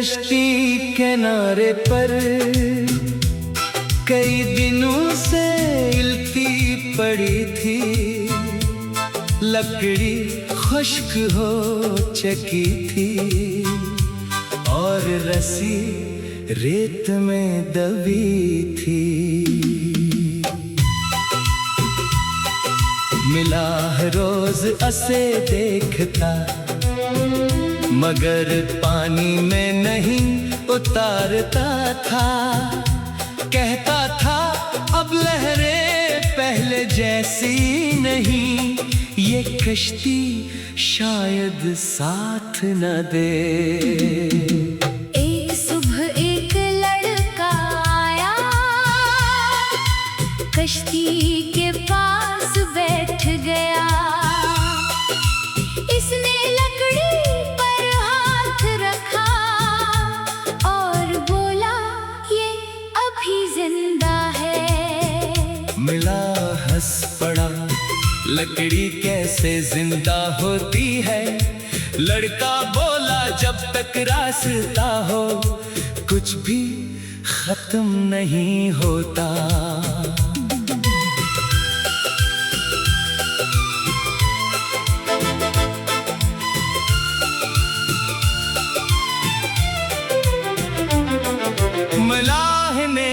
कश्ती किनारे पर कई दिनों से इल्ती पड़ी थी। लकड़ी खुश्क हो चुकी थी और रस्सी रेत में दबी थी। मिलाह रोज असे देखता मगर पानी में नहीं उतारता था। कहता था अब लहरें पहले जैसी नहीं, ये कश्ती शायद साथ न दे। एक सुबह एक लड़का आया, कश्ती के पास बैठ गया। इसने लकड़ी पर हाथ रखा और बोला ये अभी जिंदा है। मिला हंस पड़ा, लकड़ी कैसे जिंदा होती है। लड़का बोला जब तक रास्ता हो कुछ भी खत्म नहीं होता। मलाह ने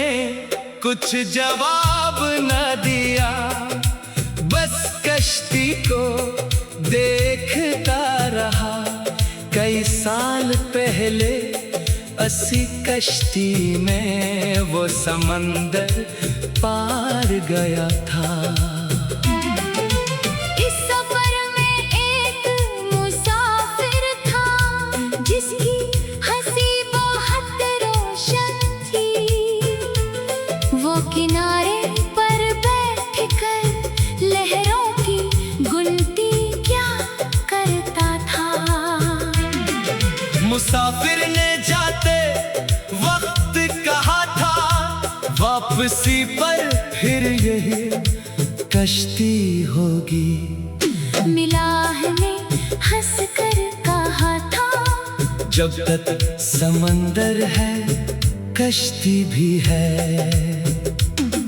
कुछ जवाब न दिया, बस कश्ती को देखता रहा। कई साल पहले असी कश्ती में वो समंदर पार गया था। इस सफर में एक मुसाफिर था जिसकी हंसी बहुत रोशन थी। वो किनारे पर बैठकर लहरों की गिनती क्या करता था। मुसाफिर ने जाते वक्त कहा था वापसी पर फिर यही कश्ती होगी। मिलाह ने हंसकर कहा था जब तक समंदर है कश्ती भी है।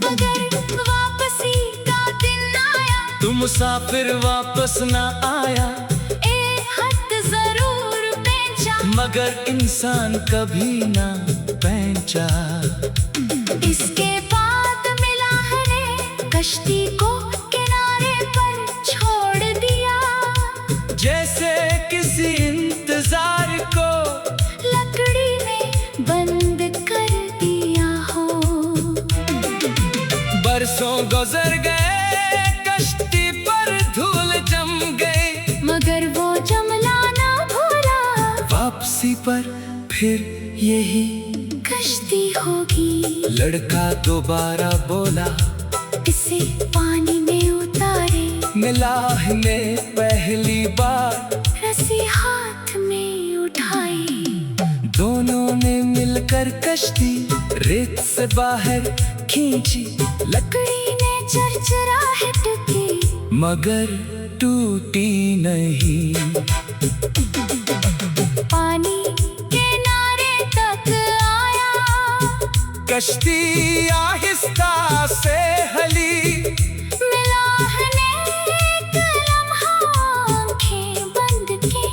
मगर वापसी का दिन आया तू मुसाफिर वापस ना आया। मगर इंसान कभी ना पहुंचा। इसके बाद मिलाह ने कश्ती को किनारे पर छोड़ दिया। जैसे किसी इंतजार को लकड़ी में बंद कर दिया हो। बरसों गुजर गए, कश्ती पर धूल जम गई, मगर वो जमला ना भूला। वापसी पर फिर यही कश्ती होगी। लड़का दोबारा बोला इसे पानी में उतारे। मिलाह ने पहली बार रस्सी हाथ में उठाई। दोनों ने मिलकर कश्ती रेत से बाहर खींची। लकड़ी ने चरचराहट की मगर टूटी नहीं। पानी किनारे तक आया। कश्ती आहिस्ता से हली। मिलाह ने एक लम्हा आंखें बंद की,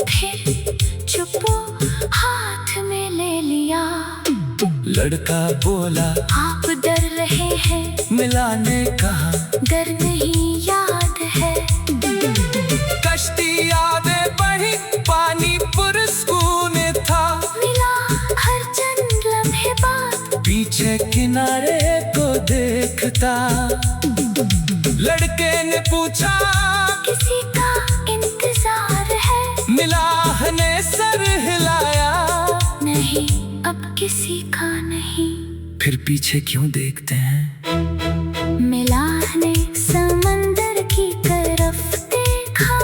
फिर चुप्पो हाथ में ले लिया। लड़का बोला आप डर रहे हैं। मिलाह ने कहा डर नहीं याद है। कश्ती आगे बढ़ी, पानी पुरस्कून था। मिला हर चंद लम्हे बाद पीछे किनारे को देखता। लड़के ने पूछा किसी का इंतजार है। मिलाह ने सर हिलाया नहीं अब किसी का नहीं। फिर पीछे क्यों देखते हैं। मिलाह ने समंदर की तरफ देखा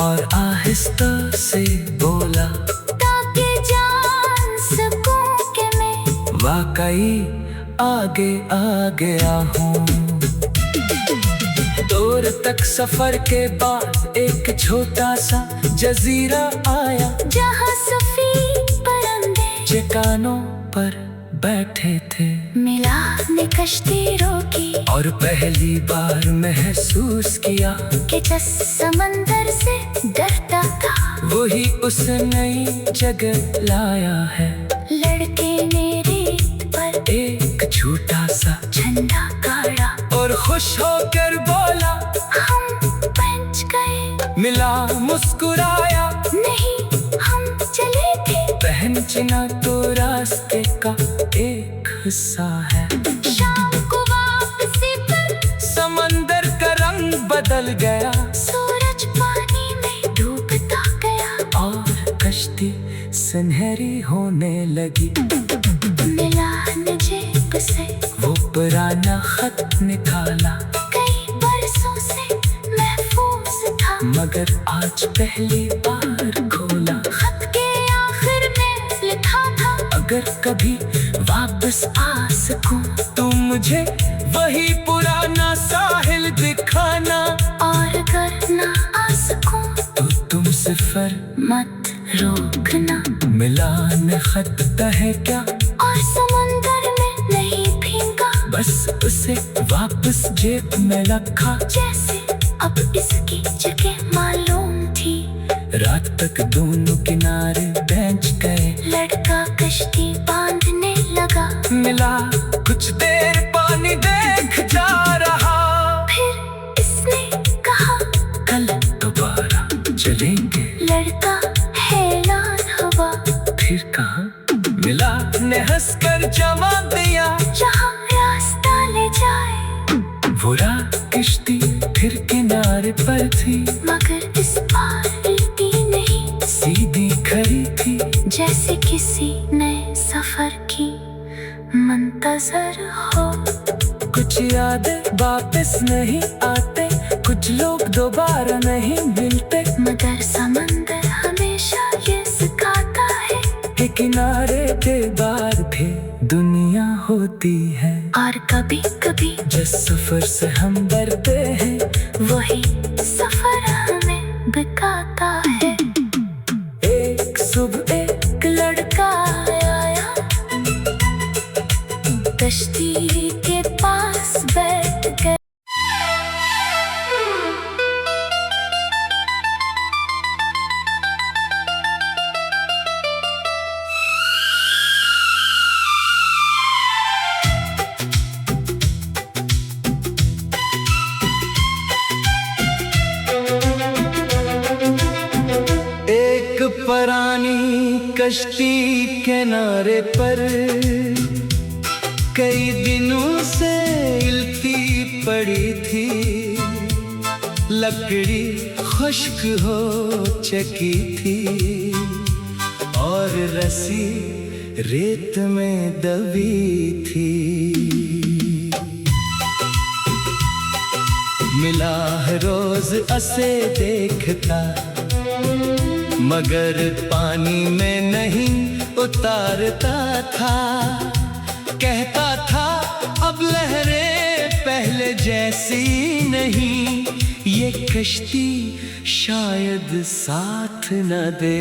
और आहिस्ता से बोला ताकि जान सकूं कि मैं वाकई आगे आ गया हूँ। दूर तक सफर के बाद एक छोटा सा जजीरा आया। जहाँ सफेद परिंदे ऊंचे कानों पर बैठे थे। मिला ने कश्ती रोकी और पहली बार महसूस किया कि जिस समंदर से डरता था वही उस नई जगह लाया है। लड़के ने रेत पर एक छोटा सा झंडा गाड़ा और खुश होकर बोला, हम पहुंच गए। मिला मुस्कुराया, नहीं हम चले थे। पहन चिना तो रास्ते का एक हिस्सा है। शाम को वापसी पर समंदर का रंग बदल गया सूरज पानी में डूबता गया और कश्ती सुनहरी होने लगी। मिला ने जेब से वो पुराना खत निकाला, कई बरसों से महफूज था मगर आज पहली बार खोला। खत के आखिर में लिखा था, अगर कभी वापस आ सकूं तो मुझे वही पुराना साहिल दिखाना। और अगर ना आ सकूं तो तुम सफर मत रोकना। मिला ने खत है क्या और समंदर में नहीं भीगा, बस उसे वापस जेब में रखा जैसे अब इसकी जगह मालूम थी। रात तक दोनों किनारे बेंच गए। लड़का कश्ती बांधने लगा, मिला कुछ देर पानी देख जा रहा। फिर इसने कहा, कल दोबारा चलेंगे। लड़का हैरान हुआ, फिर कहा, मिला ने हंसकर जवाब दिया, जहाँ रास्ता ले जाए। वो रात किश्ती फिर किनारे पर थी, मगर इस बार उल्टी नहीं, सीधी खड़ी थी जैसे किसी नए सफर की मंतजर हो। कुछ यादें वापस नहीं आते, कुछ लोग दोबारा नहीं मिलते, मगर समंदर हमेशा ये सिखाता है के किनारे के बार भी दुनिया होती है। और कभी कभी जिस सफर से हम डरते हैं वही सफर हमें बिकाता है। एक सुबह एक लड़का आया, कश्ती के पास बैठ गया। पुरानी कश्ती किनारे पर कई दिनों से इल्ती पड़ी थी। लकड़ी खुश्क हो चुकी थी और रस्सी रेत में दबी थी। मिला रोज उसे देखता मगर पानी में नहीं उतारता था। कहता था अब लहरें पहले जैसी नहीं, ये कश्ती शायद साथ न दे।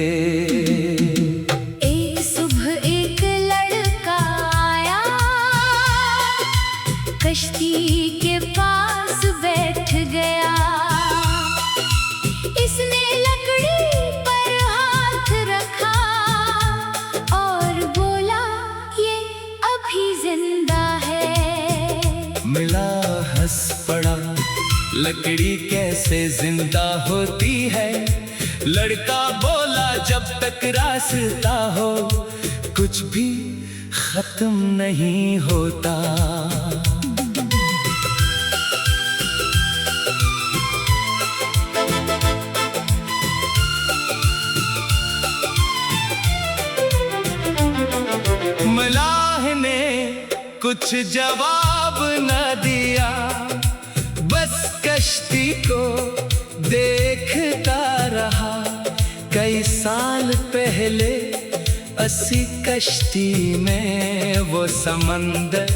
एक सुबह एक लड़का आया, कश्ती के पास बैठ गया। इसने लकड़ी पर हाथ रखा और बोला ये अभी जिंदा है। मिला हंस पड़ा, लकड़ी कैसे जिंदा होती है। लड़का बोला जब तक रास्ता हो कुछ भी खत्म नहीं होता। मलाह ने कुछ जवाब न दिया, बस कश्ती को देखता रहा। कई साल पहले उसी कश्ती में वो समंदर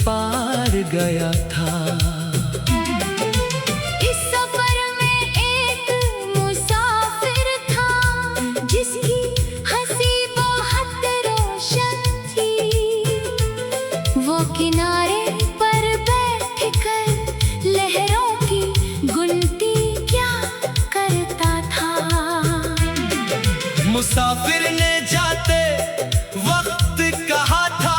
पार गया था। इस सफर में एक मुसाफिर था जिसकी हंसी बहुत रोशन गिनती क्या करता था। मुसाफिर ने जाते वक्त कहा था,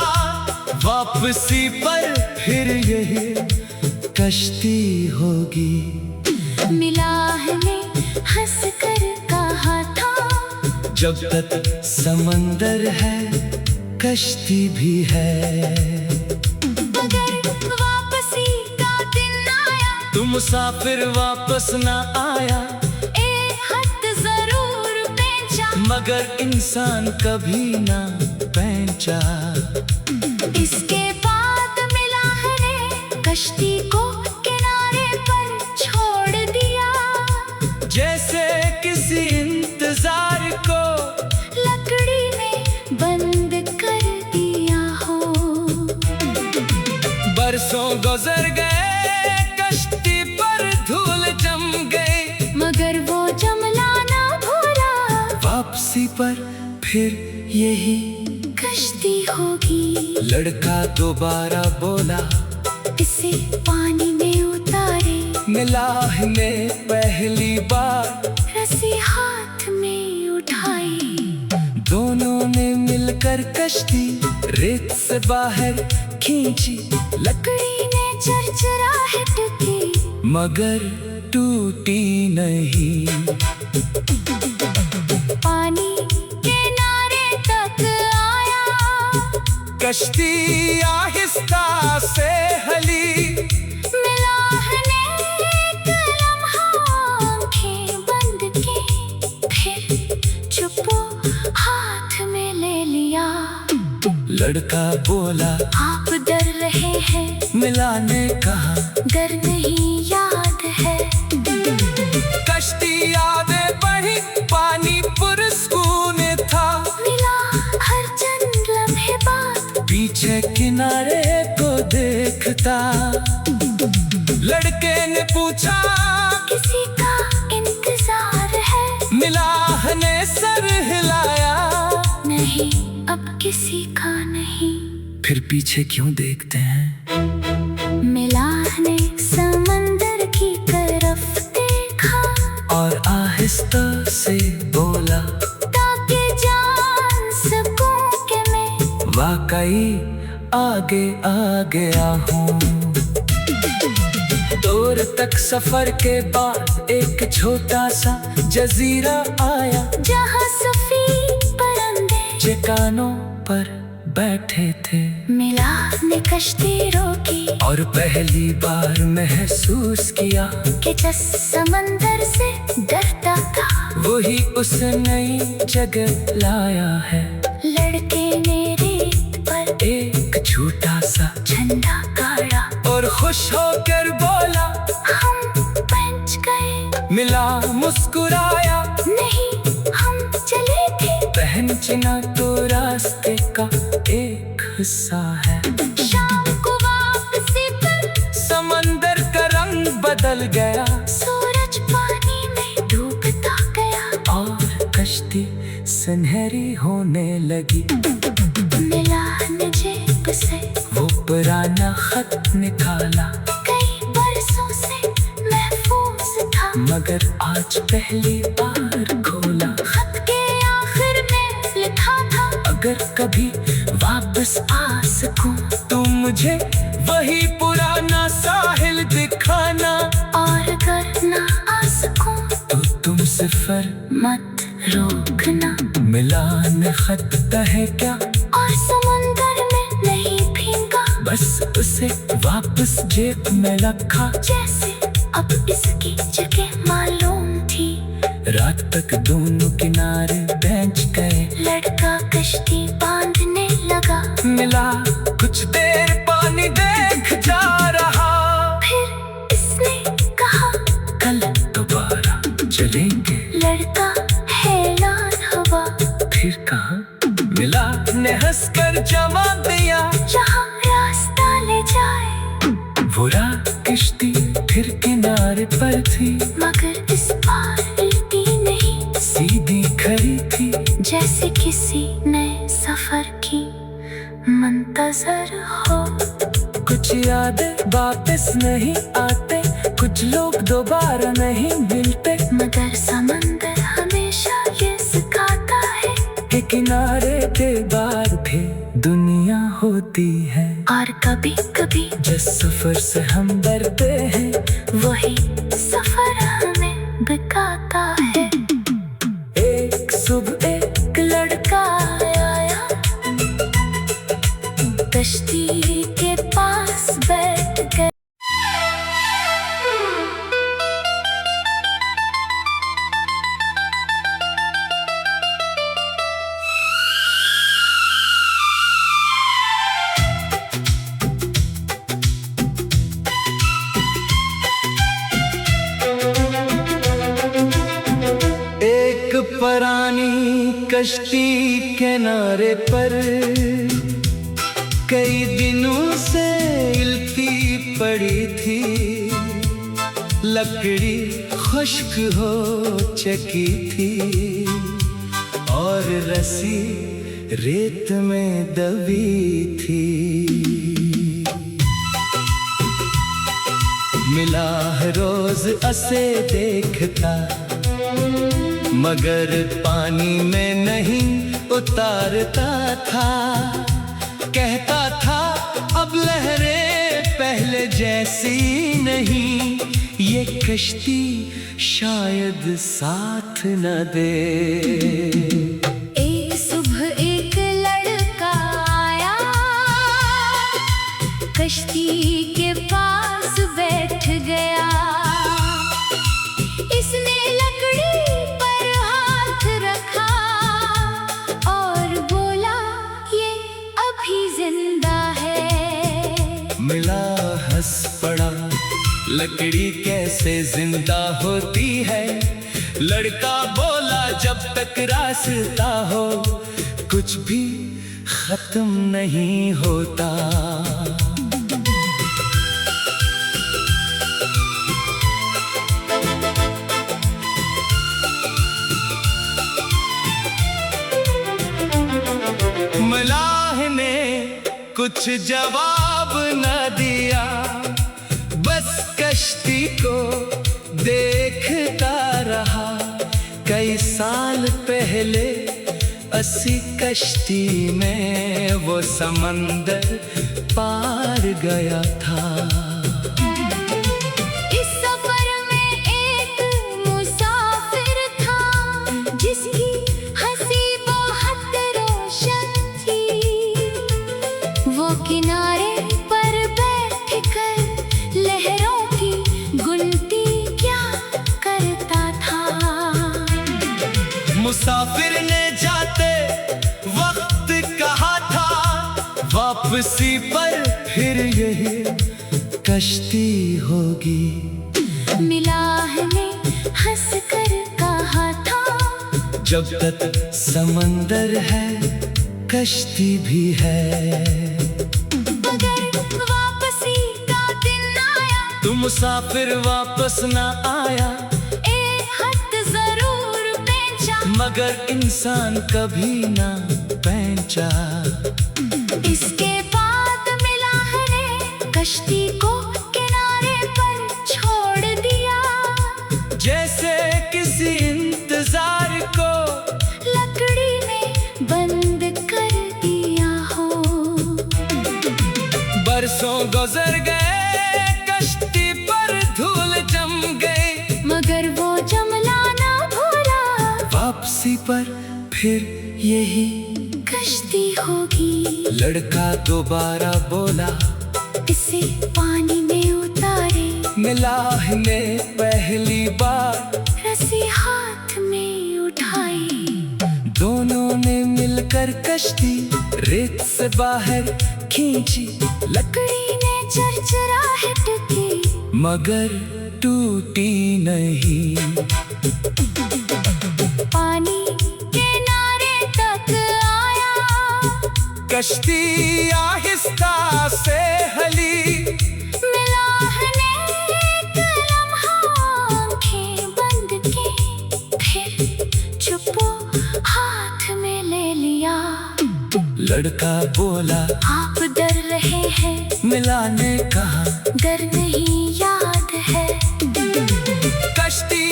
वापसी पर फिर यही कश्ती होगी। मिलाह ने हंस कर कहा था, जब तक समंदर है कश्ती भी है। मगर वापसी का दिन आया, तू मुसाफिर वापस ना आया, ए हद जरूर पहुंचा, मगर इंसान कभी ना पहुंचा। इसके बाद मिलाह ने कश्ती को किनारे पर छोड़ दिया, जैसे किसी इंतजार को लकड़ी में बंद कर दिया हो। बरसों गुजर गए, कश्ती पर धूल जम गई, मगर वो जमला ना भूला, वापसी पर फिर यही कश्ती होगी। लड़का दोबारा बोला, इसे पानी में उतारे, मिलाह ने पहली बार रस्सी हाथ में उठाई। दोनों ने मिलकर कश्ती रेत से बाहर खींची। लकड़ी ने चरचराहट की, मगर टूटी नहीं। पानी किनारे तक आया, कश्ती आहिस्ता से हली, मिलाह ने एक लम्हा आंखें बंद की, फिर चुप्पो हाथ में ले लिया। लड़का बोला, आप डर रहे हैं, मिला ने कहा, डर नहीं याद है। कश्ती आगे बढ़ी, पानी पुरस्कून था, मिला हर चंद लम्हे बाद, पीछे किनारे को देखता। लड़के ने पूछा, किसी का इंतजार है। मिलाह ने सर हिलाया, नहीं, अब किसी का नहीं। फिर पीछे क्यों देखते हैं? मिलाह ने समंदर की तरफ देखा, और आहिस्ता से बोला, ताकि जान सकूं कि मैं वाकई आगे आ गया हूँ। दूर तक सफर के बाद एक छोटा सा जजीरा आया, जहाँ सफेद परिंदे चट्टानों पर बैठे थे। मिलाह ने कश्ती रोकी, और पहली बार महसूस किया कि जिस समंदर से डरता था, वही उस नई जगह लाया है। लड़के ने रेत पर एक छोटा सा झंडा गाड़ा, और खुश होकर बोला, हम पहुंच गए। मिला मुस्कुराया, नहीं, हम चले थे। पहचाना तो रास्ते का एक हिस्सा है। शाम को वापसी पर समंदर का रंग बदल गया, सूरज पानी में डूबता गया, और कश्ती सुनहरी होने लगी। मिलाह ने जेब से वो पुराना खत निकाला, कई बरसों से महफूज था, मगर आज पहली बार खोला। खत के आखिर में लिखा था, अगर कभी वापस आ सकूं, तुम मुझे वही पुराना साहिल दिखाना, और अगर ना आ सकूं, तो तुम सफर मत रोकना। मिलान खत है क्या, और समंदर में नहीं भीगा, बस उसे वापस जेब में रखा, जैसे अब इसकी जगह मालूम थी। रात तक दोनों किनारे पहुंच गए। लड़का कश्ती बांधने लगा, मिला कुछ देर पानी देख जा रहा, फिर इसने कहा, कल दोबारा चलेंगे। लड़का हैरान हुआ, फिर कहा, मिला ने हंसकर जवाब दिया, जहाँ रास्ता ले जाए। वो रात किश्ती फिर किनारे पर थी, मगर इस बार उल्टी नहीं, सीधी खड़ी थी, जैसे किसी नए सफर की मंतजर हो। कुछ यादें वापस नहीं आते, कुछ कुछ लोग दोबारा नहीं मिलते, मगर समंदर हमेशा ये सिखाता है कि किनारे के बार भी दुनिया होती है। और कभी कभी जिस सफर से हम डरते हैं, वही सफर हमें बिकाता है। एक सुबह एक लड़का आया, कश्ती के पास बैठ गया। एक पुरानी कश्ती किनारे पर कई दिनों से इल्ती पड़ी थी। लकड़ी खुश्क हो चुकी थी और रस्सी रेत में दबी थी। मिलाह रोज उसे देखता, मगर पानी में नहीं उतारता था। कहता था अब लहरें पहले जैसी नहीं, ये कश्ती शायद साथ न दे। एक सुबह एक लड़का आया, कश्ती के पास बैठ गया। इसने लकड़ी पर हाथ रखा और बोला, ये अभी जिंदा है। मिला हंस पड़ा, लकड़ी कैसे जिंदा होती है। लड़का बोला, जब तक रास्ता हो कुछ भी खत्म नहीं होता। मलाह ने कुछ जवाब न दिया, बस कश्ती को देखता रहा। कई साल पहले उसी कश्ती में वो समंदर पार गया था। इस सफर में एक मुसाफिर था, जिसकी हंसी बहुत रोशन थी। वो किनारे पर बैठकर लहरों की गिनती क्या करता था। मुसाफिर ने जाते वक्त कहा था, वापसी पर फिर यही कश्ती होगी। मिलाह ने हंसकर कहा था, जब तक समंदर है कश्ती भी है। मगर वापसी का दिन आया, तू मुसाफिर वापस ना आया। हद जरूर पहुंचा, मगर इंसान कभी ना पहुंचा। इसके बाद मिलाह ने कश्ती को किनारे पर छोड़ दिया। जैसे किसी इंतजार को लकड़ी में बंद कर दिया हो। बरसों गुजर गए, कश्ती पर धूल जम गई, मगर वो जमला ना भूला। वापसी पर फिर यही कश्ती होगी। लड़का दोबारा बोला, इसे पानी में उतारे। मिलाह ने पहली बार रस्सी हाथ में उठाई। दोनों ने मिलकर कश्ती रेत से बाहर खींची। लकड़ी ने चरचराहट की, मगर टूटी नहीं। पानी किनारे तक आया। कश्ती आहिस्ता से हली। मिलाह ने एक लम्हा आंखें बंद की, फिर चुप्पो हाथ में ले लिया। लड़का बोला, आप डर रहे हैं। मिलाह ने कहा, डर नहीं याद है।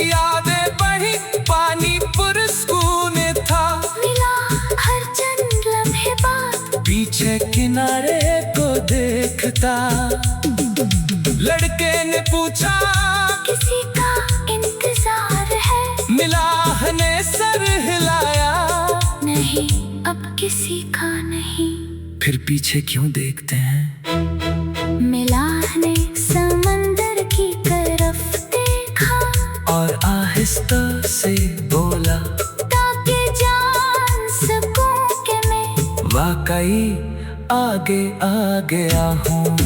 यादें बही, पानी पुरस्कून था। मिला हर चंद लम्हे बाद, पीछे किनारे को देखता, लड़के ने पूछा किसी का इंतजार है। मिलाह ने सर हिलाया, नहीं अब किसी का नहीं। फिर पीछे क्यों देखते हैं? मिलाह ने समंदर की तरफ देखा और आहिस्ता से बोला, ताकि जान सकूं कि मैं वाकई आगे आ गया हूँ।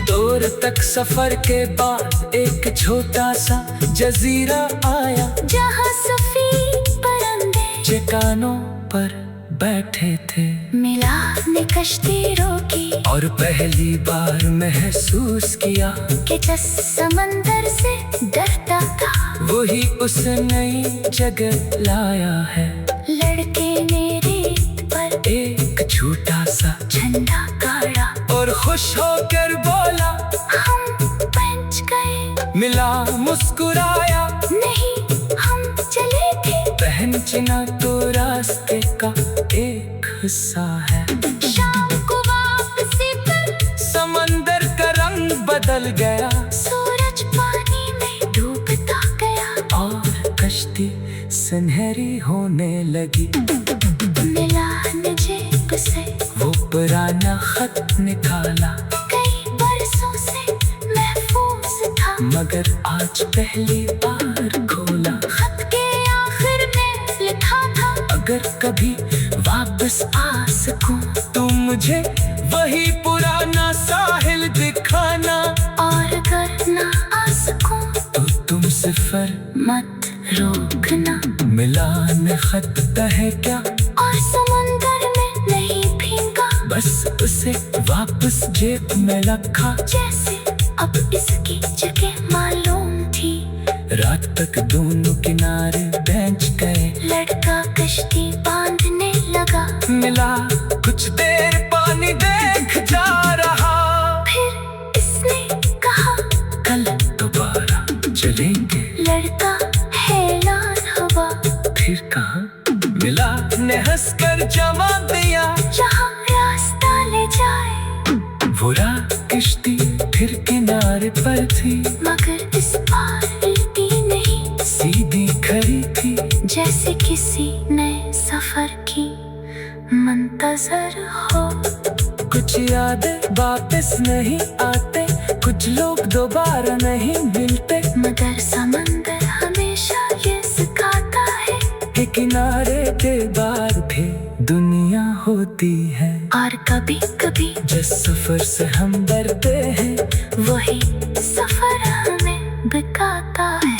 दूर तक सफर के बाद एक छोटा सा जजीरा आया, जहाँ सफेद परिंदे चट्टानों पर बैठे थे। मिलाह ने कश्ती रोकी और पहली बार महसूस किया कि जिस समंदर से डरता था, वही उस नई जगह लाया है। लड़के ने रेत पर एक छोटा सा झंडा गाड़ा और खुश होकर बोला, हम पहुंच गए। मिला मुस्कुराया, नहीं हम चले थे। पहचाना तो रास्ते का एक हिस्सा है। शाम को वापसी पर समंदर का रंग बदल गया सूरज पानी में डूबता गया और कश्ती सुनहरी होने लगी। मिलाह ने जेब से वो पुराना खत निकाला, कई बरसों से महफूज था, मगर आज पहली बार खोला। खत के आखिर में लिखा था, अगर कभी वापस आ सकूं तो मुझे वही पुराना साहिल दिखाना, और अगर ना आ सकूं तो तुम सफर मत रोकना। मिलान खत है क्या और समंदर में नहीं भीगा, बस उसे वापस जेब में रखा, जैसे अब इसकी जगह मालूम थी। रात तक दोनों किनारे बेंच गए। लड़का कश्ती बांधने लगा, मिला कुछ देर पानी देख जा रहा, फिर इसने कहा कल दोबारा चलेंगे। लड़का हैरान हुआ, फिर कहा, मिला ने हंसकर जवाब दिया, जहाँ रास्ता ले जाए। वो रात किश्ती फिर किनारे पर थी, मगर इस बार उल्टी नहीं, सीधी खड़ी थी, जैसे किसी नए सफर की मंतजर हो। कुछ यादें वापस नहीं आते, कुछ लोग दोबारा नहीं मिलते, मगर समंदर हमेशा ये सिखाता है कि किनारे के बाद भी दुनिया होती है। और कभी कभी जिस सफर से हम डरते हैं, वही सफर हमें बिकाता है।